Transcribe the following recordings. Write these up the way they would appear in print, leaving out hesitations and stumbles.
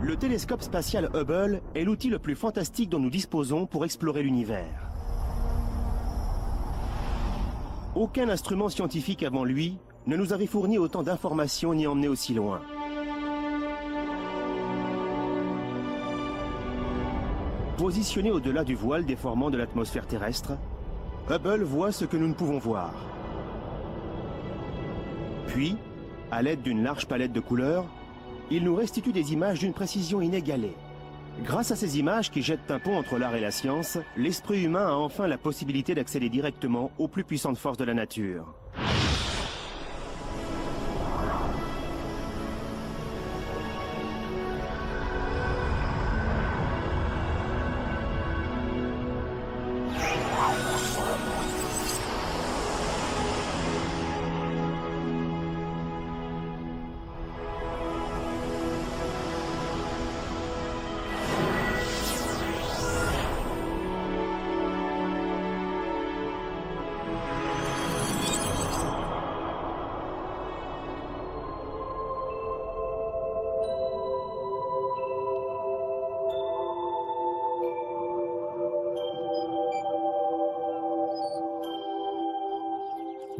Le télescope spatial Hubble est l'outil le plus fantastique dont nous disposons pour explorer l'univers. Aucun instrument scientifique avant lui ne nous avait fourni autant d'informations ni emmené aussi loin. Positionné au-delà du voile déformant de l'atmosphère terrestre, Hubble voit ce que nous ne pouvons voir. Puis, à l'aide d'une large palette de couleurs, il nous restitue des images d'une précision inégalée. Grâce à ces images qui jettent un pont entre l'art et la science, l'esprit humain a enfin la possibilité d'accéder directement aux plus puissantes forces de la nature.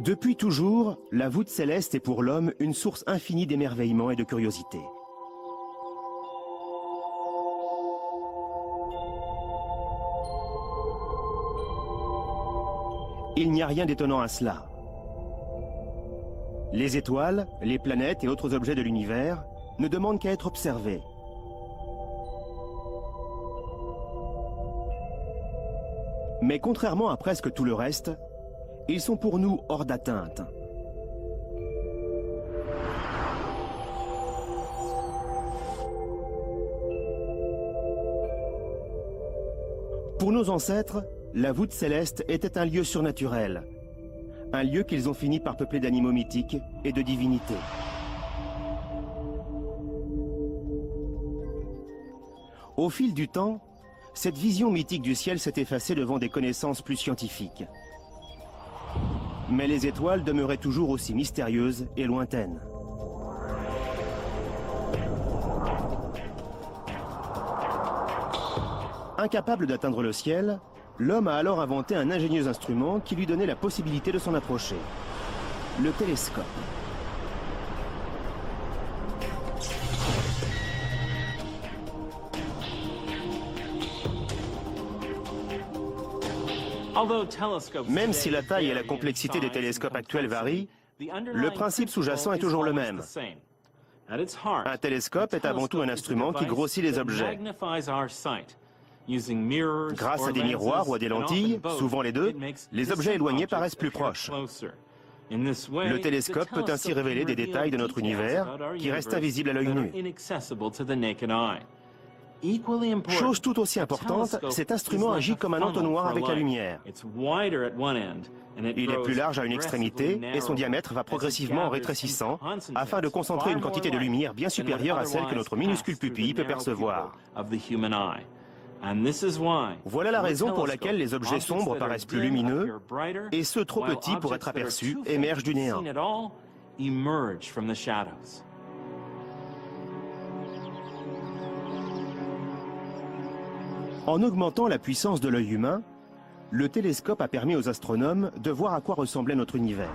Depuis toujours, la voûte céleste est pour l'homme une source infinie d'émerveillement et de curiosité. Il n'y a rien d'étonnant à cela. Les étoiles, les planètes et autres objets de l'univers ne demandent qu'à être observés. Mais contrairement à presque tout le reste, ils sont pour nous hors d'atteinte. Pour nos ancêtres, la voûte céleste était un lieu surnaturel, un lieu qu'ils ont fini par peupler d'animaux mythiques et de divinités. Au fil du temps, cette vision mythique du ciel s'est effacée devant des connaissances plus scientifiques. Mais les étoiles demeuraient toujours aussi mystérieuses et lointaines. Incapable d'atteindre le ciel, l'homme a alors inventé un ingénieux instrument qui lui donnait la possibilité de s'en approcher. Le télescope. Même si la taille et la complexité des télescopes actuels varient, le principe sous-jacent est toujours le même. Un télescope est avant tout un instrument qui grossit les objets. Grâce à des miroirs ou à des lentilles, souvent les deux, les objets éloignés paraissent plus proches. Le télescope peut ainsi révéler des détails de notre univers qui restent invisibles à l'œil nu. Chose tout aussi importante, cet instrument agit comme un entonnoir avec la lumière. Il est plus large à une extrémité et son diamètre va progressivement en rétrécissant afin de concentrer une quantité de lumière bien supérieure à celle que notre minuscule pupille peut percevoir. Voilà la raison pour laquelle les objets sombres paraissent plus lumineux et ceux trop petits pour être aperçus émergent du néant. En augmentant la puissance de l'œil humain, le télescope a permis aux astronomes de voir à quoi ressemblait notre univers.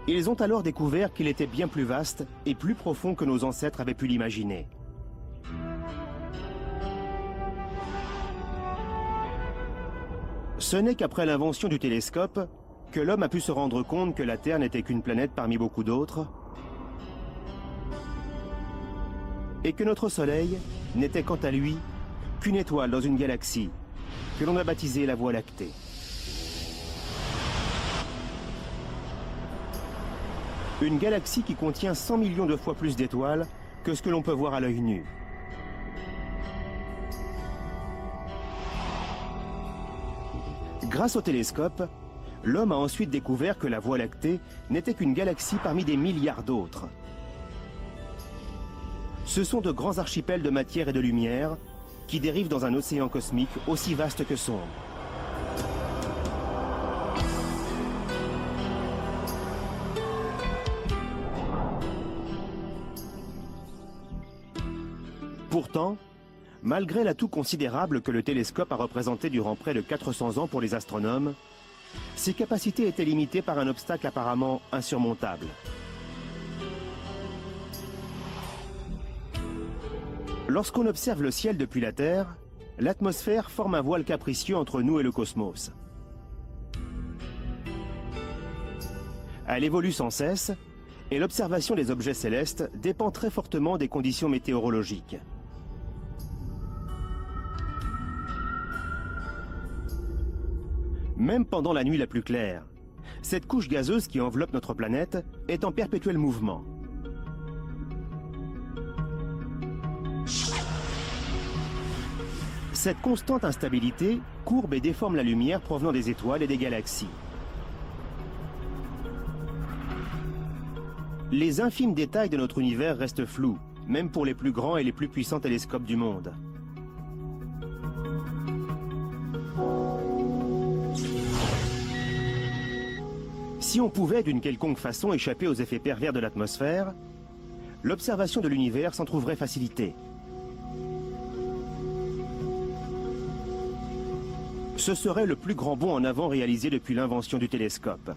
Ils ont alors découvert qu'il était bien plus vaste et plus profond que nos ancêtres avaient pu l'imaginer. Ce n'est qu'après l'invention du télescope que l'homme a pu se rendre compte que la Terre n'était qu'une planète parmi beaucoup d'autres et que notre Soleil n'était quant à lui qu'une étoile dans une galaxie que l'on a baptisée la Voie lactée. Une galaxie qui contient 100 millions de fois plus d'étoiles que ce que l'on peut voir à l'œil nu. Grâce au télescope, l'homme a ensuite découvert que la Voie lactée n'était qu'une galaxie parmi des milliards d'autres. Ce sont de grands archipels de matière et de lumière qui dérivent dans un océan cosmique aussi vaste que sombre. Pourtant, malgré l'atout considérable que le télescope a représenté durant près de 400 ans pour les astronomes, ses capacités étaient limitées par un obstacle apparemment insurmontable. Lorsqu'on observe le ciel depuis la Terre, l'atmosphère forme un voile capricieux entre nous et le cosmos. Elle évolue sans cesse et l'observation des objets célestes dépend très fortement des conditions météorologiques. Même pendant la nuit la plus claire, cette couche gazeuse qui enveloppe notre planète est en perpétuel mouvement. Cette constante instabilité courbe et déforme la lumière provenant des étoiles et des galaxies. Les infimes détails de notre univers restent flous, même pour les plus grands et les plus puissants télescopes du monde. Si on pouvait d'une quelconque façon échapper aux effets pervers de l'atmosphère, l'observation de l'univers s'en trouverait facilitée. Ce serait le plus grand bond en avant réalisé depuis l'invention du télescope.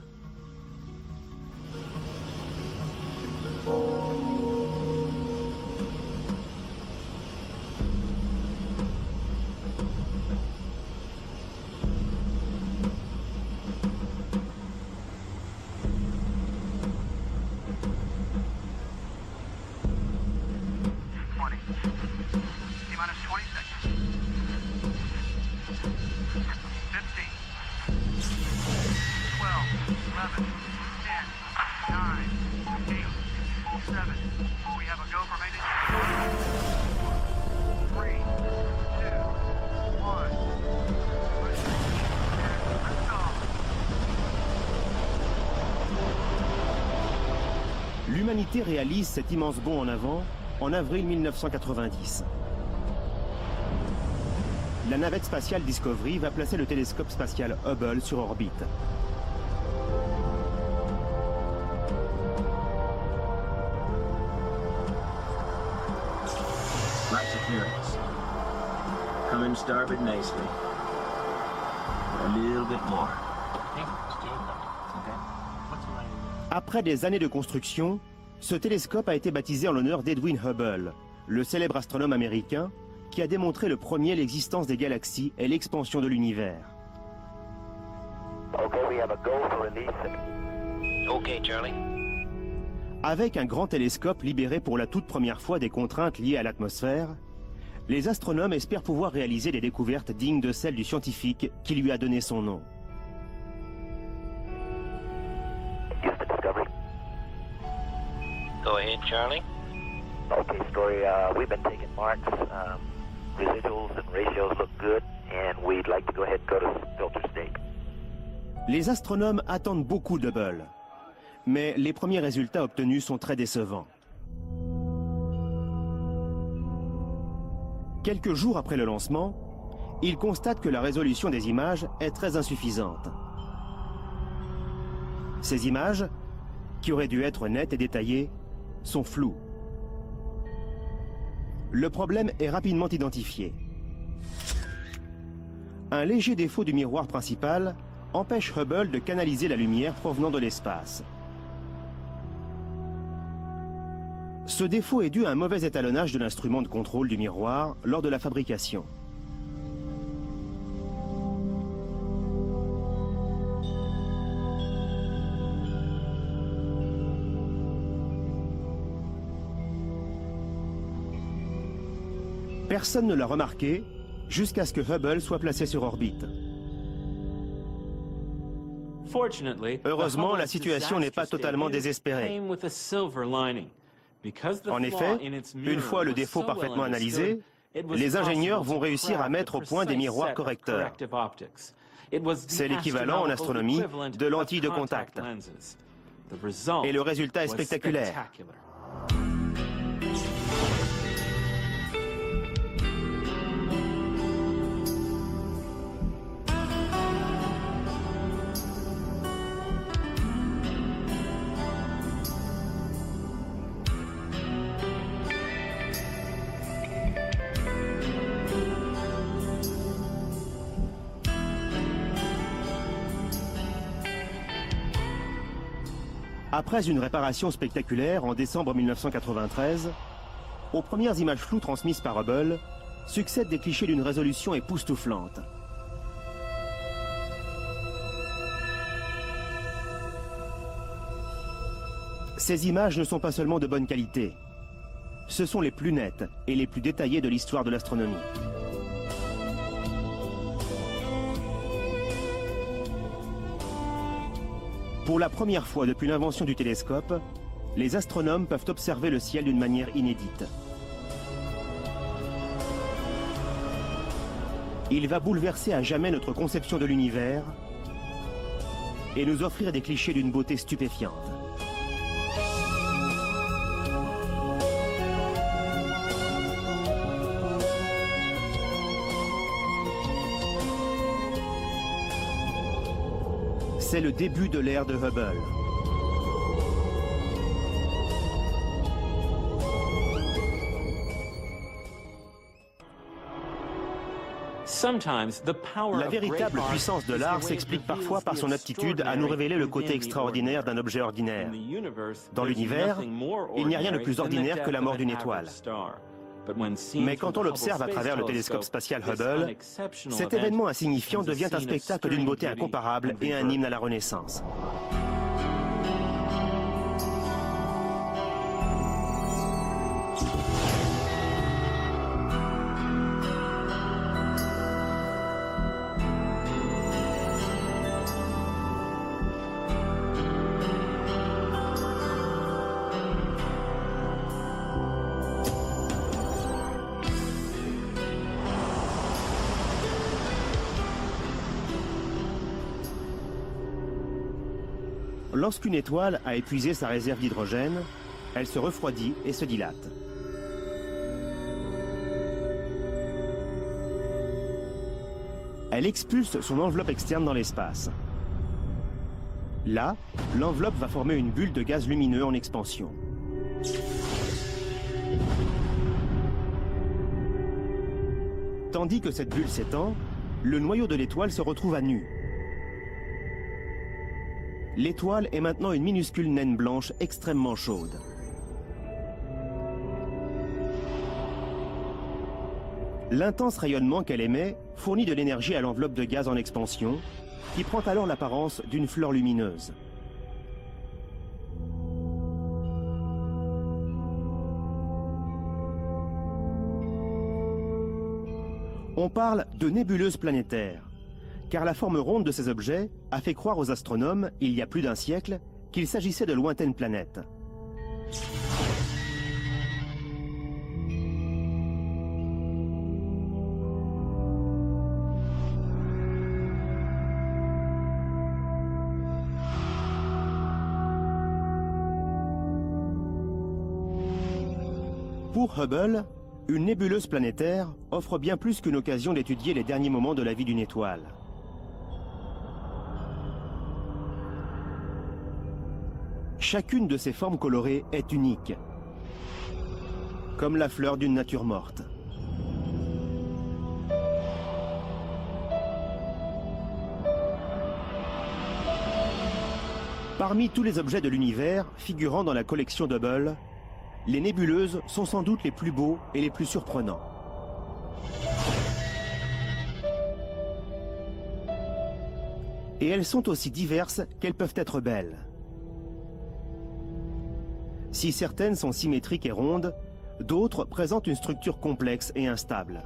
L'humanité réalise cet immense bond en avant en avril 1990. La navette spatiale Discovery va placer le télescope spatial Hubble sur orbite. Lots of clearance. Coming starboard nicely. A little bit more. Après des années de construction, ce télescope a été baptisé en l'honneur d'Edwin Hubble, le célèbre astronome américain qui a démontré le premier l'existence des galaxies et l'expansion de l'univers. Okay, Charlie. Avec un grand télescope libéré pour la toute première fois des contraintes liées à l'atmosphère, les astronomes espèrent pouvoir réaliser des découvertes dignes de celles du scientifique qui lui a donné son nom. Go ahead, Charlie. Okay, Story, we've been taking marks. Residuals and ratios look good, and we'd like to go ahead and go to filter state. Les astronomes attendent beaucoup d'Hubble, mais les premiers résultats obtenus sont très décevants. Quelques jours après le lancement, ils constatent que la résolution des images est très insuffisante. Ces images, qui auraient dû être nettes et détaillées, sont floues. Le problème est rapidement identifié. Un léger défaut du miroir principal empêche Hubble de canaliser la lumière provenant de l'espace. Ce défaut est dû à un mauvais étalonnage de l'instrument de contrôle du miroir lors de la fabrication. Personne ne l'a remarqué jusqu'à ce que Hubble soit placé sur orbite. Heureusement, la situation n'est pas totalement désespérée. En effet, une fois le défaut parfaitement analysé, les ingénieurs vont réussir à mettre au point des miroirs correcteurs. C'est l'équivalent en astronomie de lentilles de contact. Et le résultat est spectaculaire. Après une réparation spectaculaire en décembre 1993, aux premières images floues transmises par Hubble, succèdent des clichés d'une résolution époustouflante. Ces images ne sont pas seulement de bonne qualité, ce sont les plus nettes et les plus détaillées de l'histoire de l'astronomie. Pour la première fois depuis l'invention du télescope, les astronomes peuvent observer le ciel d'une manière inédite. Il va bouleverser à jamais notre conception de l'univers et nous offrir des clichés d'une beauté stupéfiante. C'est le début de l'ère de Hubble. La véritable puissance de l'art s'explique parfois par son aptitude à nous révéler le côté extraordinaire d'un objet ordinaire. Dans l'univers, il n'y a rien de plus ordinaire que la mort d'une étoile. Mais quand on l'observe à travers le télescope spatial Hubble, cet événement insignifiant devient un spectacle d'une beauté incomparable et un hymne à la Renaissance. Lorsqu'une étoile a épuisé sa réserve d'hydrogène, elle se refroidit et se dilate. Elle expulse son enveloppe externe dans l'espace. Là, l'enveloppe va former une bulle de gaz lumineux en expansion. Tandis que cette bulle s'étend, le noyau de l'étoile se retrouve à nu. L'étoile est maintenant une minuscule naine blanche extrêmement chaude. L'intense rayonnement qu'elle émet fournit de l'énergie à l'enveloppe de gaz en expansion, qui prend alors l'apparence d'une fleur lumineuse. On parle de nébuleuse planétaire, car la forme ronde de ces objets a fait croire aux astronomes, il y a plus d'un siècle, qu'il s'agissait de lointaines planètes. Pour Hubble, une nébuleuse planétaire offre bien plus qu'une occasion d'étudier les derniers moments de la vie d'une étoile. Chacune de ces formes colorées est unique, comme la fleur d'une nature morte. Parmi tous les objets de l'univers figurant dans la collection d'Hubble, les nébuleuses sont sans doute les plus beaux et les plus surprenants. Et elles sont aussi diverses qu'elles peuvent être belles. Si certaines sont symétriques et rondes, d'autres présentent une structure complexe et instable.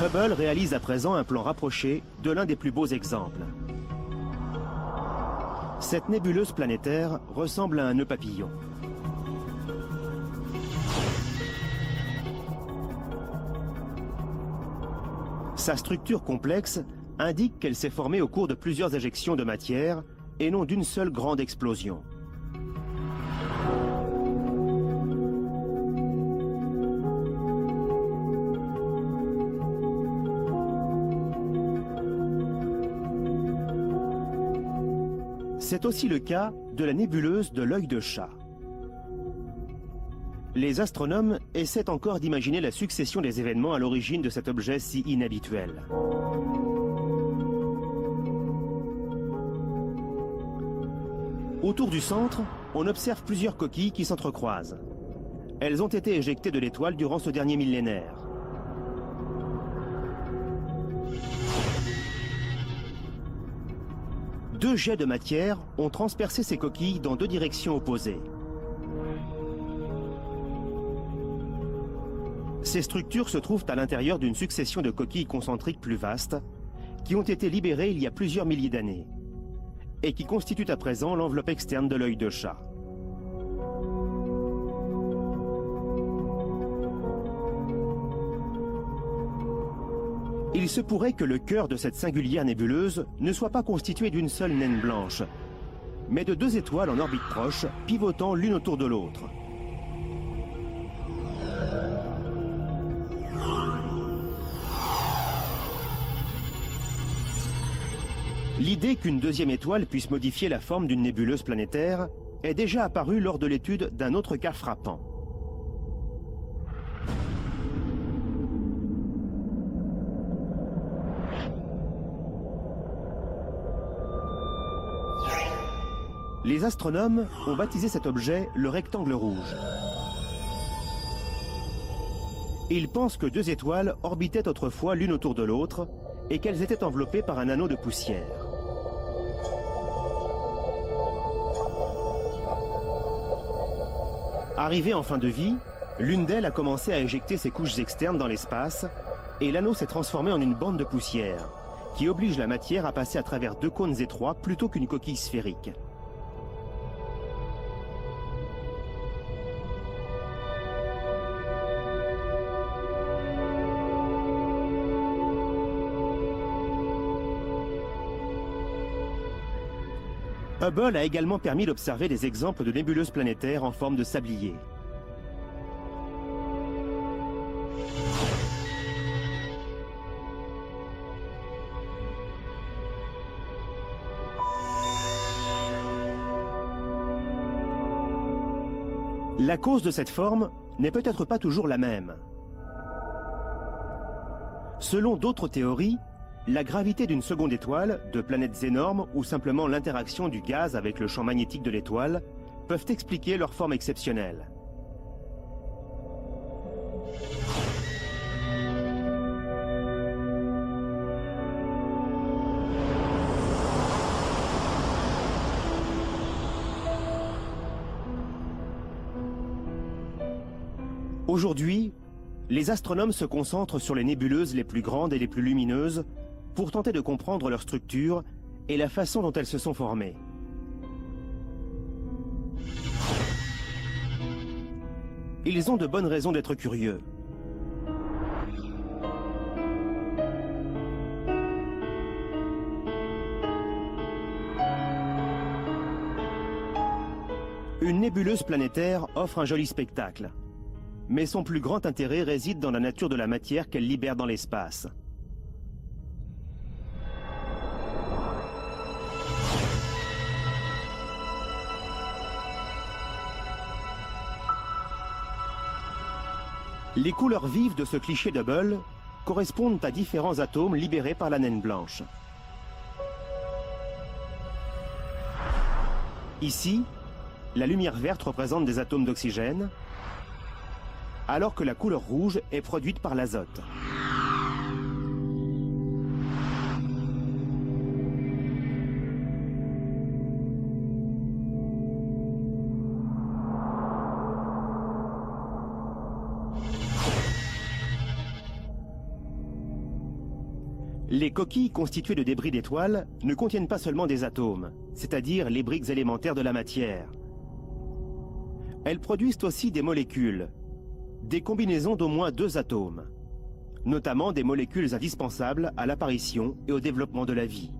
Hubble réalise à présent un plan rapproché de l'un des plus beaux exemples. Cette nébuleuse planétaire ressemble à un nœud papillon. Sa structure complexe indique qu'elle s'est formée au cours de plusieurs éjections de matière et non d'une seule grande explosion. C'est aussi le cas de la nébuleuse de l'œil de chat. Les astronomes essaient encore d'imaginer la succession des événements à l'origine de cet objet si inhabituel. Autour du centre, on observe plusieurs coquilles qui s'entrecroisent. Elles ont été éjectées de l'étoile durant ce dernier millénaire. Deux jets de matière ont transpercé ces coquilles dans deux directions opposées. Ces structures se trouvent à l'intérieur d'une succession de coquilles concentriques plus vastes qui ont été libérées il y a plusieurs milliers d'années et qui constituent à présent l'enveloppe externe de l'œil de chat. Il se pourrait que le cœur de cette singulière nébuleuse ne soit pas constitué d'une seule naine blanche, mais de deux étoiles en orbite proche, pivotant l'une autour de l'autre. L'idée qu'une deuxième étoile puisse modifier la forme d'une nébuleuse planétaire est déjà apparue lors de l'étude d'un autre cas frappant. Les astronomes ont baptisé cet objet le rectangle rouge. Ils pensent que deux étoiles orbitaient autrefois l'une autour de l'autre et qu'elles étaient enveloppées par un anneau de poussière. Arrivée en fin de vie, l'une d'elles a commencé à éjecter ses couches externes dans l'espace et l'anneau s'est transformé en une bande de poussière qui oblige la matière à passer à travers deux cônes étroits plutôt qu'une coquille sphérique. Hubble a également permis d'observer des exemples de nébuleuses planétaires en forme de sablier. La cause de cette forme n'est peut-être pas toujours la même. Selon d'autres théories, la gravité d'une seconde étoile, de planètes énormes ou simplement l'interaction du gaz avec le champ magnétique de l'étoile peuvent expliquer leur forme exceptionnelle. Aujourd'hui, les astronomes se concentrent sur les nébuleuses les plus grandes et les plus lumineuses pour tenter de comprendre leur structure et la façon dont elles se sont formées. Ils ont de bonnes raisons d'être curieux. Une nébuleuse planétaire offre un joli spectacle, mais son plus grand intérêt réside dans la nature de la matière qu'elle libère dans l'espace. Les couleurs vives de ce cliché d'Hubble correspondent à différents atomes libérés par la naine blanche. Ici, la lumière verte représente des atomes d'oxygène, alors que la couleur rouge est produite par l'azote. Les coquilles constituées de débris d'étoiles ne contiennent pas seulement des atomes, c'est-à-dire les briques élémentaires de la matière. Elles produisent aussi des molécules, des combinaisons d'au moins deux atomes, notamment des molécules indispensables à l'apparition et au développement de la vie.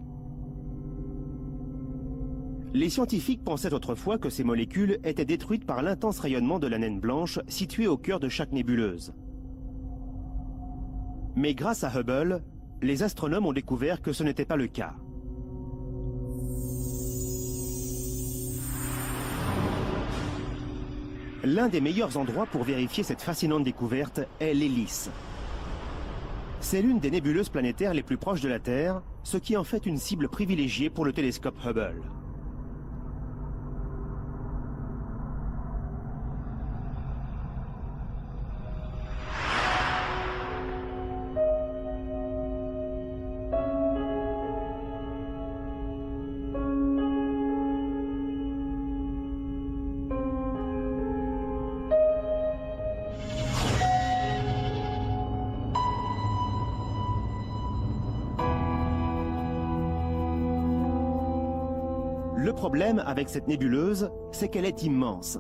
Les scientifiques pensaient autrefois que ces molécules étaient détruites par l'intense rayonnement de la naine blanche située au cœur de chaque nébuleuse. Mais grâce à Hubble, les astronomes ont découvert que ce n'était pas le cas. L'un des meilleurs endroits pour vérifier cette fascinante découverte est l'hélice. C'est l'une des nébuleuses planétaires les plus proches de la Terre, ce qui en fait une cible privilégiée pour le télescope Hubble. Le problème avec cette nébuleuse, c'est qu'elle est immense.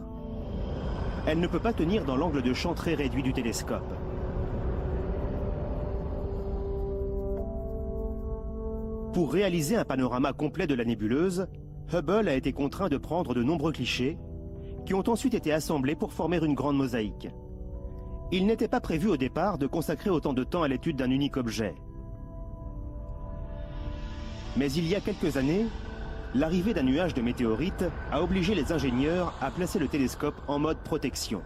Elle ne peut pas tenir dans l'angle de champ très réduit du télescope. Pour réaliser un panorama complet de la nébuleuse, Hubble a été contraint de prendre de nombreux clichés qui ont ensuite été assemblés pour former une grande mosaïque. Il n'était pas prévu au départ de consacrer autant de temps à l'étude d'un unique objet. Mais il y a quelques années, l'arrivée d'un nuage de météorites a obligé les ingénieurs à placer le télescope en mode protection.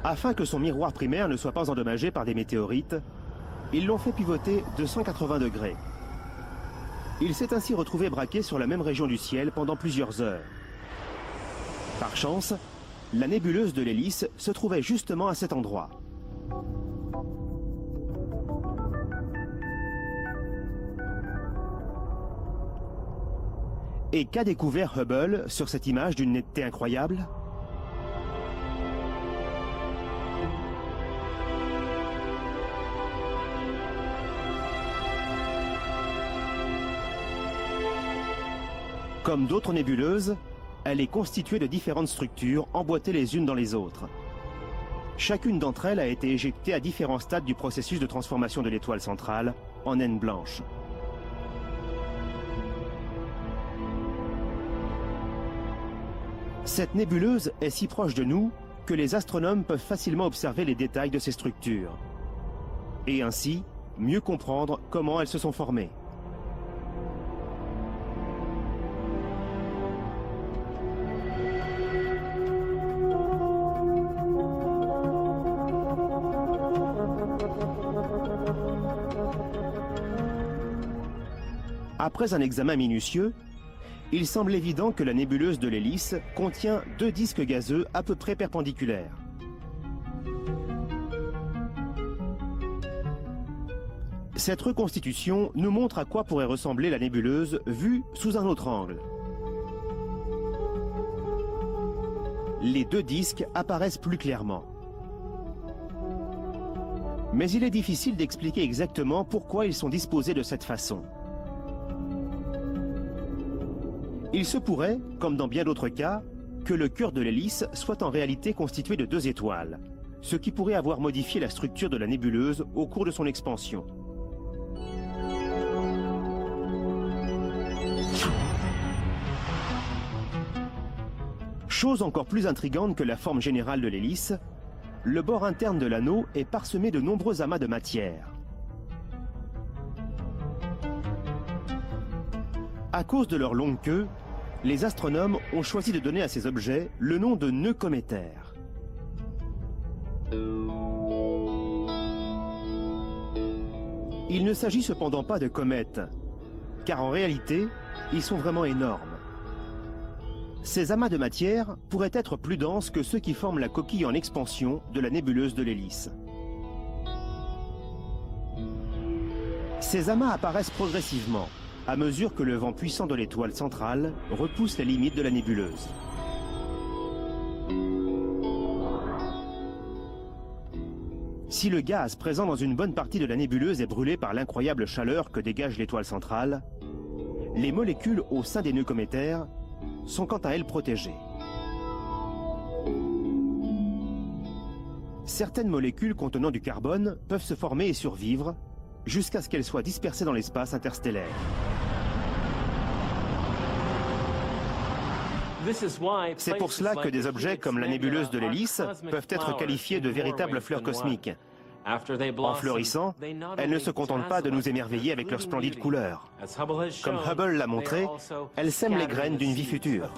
Afin que son miroir primaire ne soit pas endommagé par des météorites, ils l'ont fait pivoter de 180 degrés. Il s'est ainsi retrouvé braqué sur la même région du ciel pendant plusieurs heures. Par chance, la nébuleuse de l'hélice se trouvait justement à cet endroit. Et qu'a découvert Hubble sur cette image d'une netteté incroyable? Comme d'autres nébuleuses, elle est constituée de différentes structures emboîtées les unes dans les autres. Chacune d'entre elles a été éjectée à différents stades du processus de transformation de l'étoile centrale en naine blanche. Cette nébuleuse est si proche de nous que les astronomes peuvent facilement observer les détails de ces structures et ainsi mieux comprendre comment elles se sont formées. Après un examen minutieux, il semble évident que la nébuleuse de l'hélice contient deux disques gazeux à peu près perpendiculaires. Cette reconstitution nous montre à quoi pourrait ressembler la nébuleuse vue sous un autre angle. Les deux disques apparaissent plus clairement. Mais il est difficile d'expliquer exactement pourquoi ils sont disposés de cette façon. Il se pourrait, comme dans bien d'autres cas, que le cœur de l'hélice soit en réalité constitué de deux étoiles, ce qui pourrait avoir modifié la structure de la nébuleuse au cours de son expansion. Chose encore plus intrigante que la forme générale de l'hélice, le bord interne de l'anneau est parsemé de nombreux amas de matière. À cause de leur longue queue, les astronomes ont choisi de donner à ces objets le nom de nœuds cométaires. Il ne s'agit cependant pas de comètes, car en réalité, ils sont vraiment énormes. Ces amas de matière pourraient être plus denses que ceux qui forment la coquille en expansion de la nébuleuse de l'hélice. Ces amas apparaissent progressivement, à mesure que le vent puissant de l'étoile centrale repousse les limites de la nébuleuse. Si le gaz présent dans une bonne partie de la nébuleuse est brûlé par l'incroyable chaleur que dégage l'étoile centrale, les molécules au sein des nœuds cométaires sont quant à elles protégées. Certaines molécules contenant du carbone peuvent se former et survivre jusqu'à ce qu'elles soient dispersées dans l'espace interstellaire. C'est pour cela que des objets comme la nébuleuse de l'hélice peuvent être qualifiés de véritables fleurs cosmiques. En fleurissant, elles ne se contentent pas de nous émerveiller avec leurs splendides couleurs. Comme Hubble l'a montré, elles sèment les graines d'une vie future.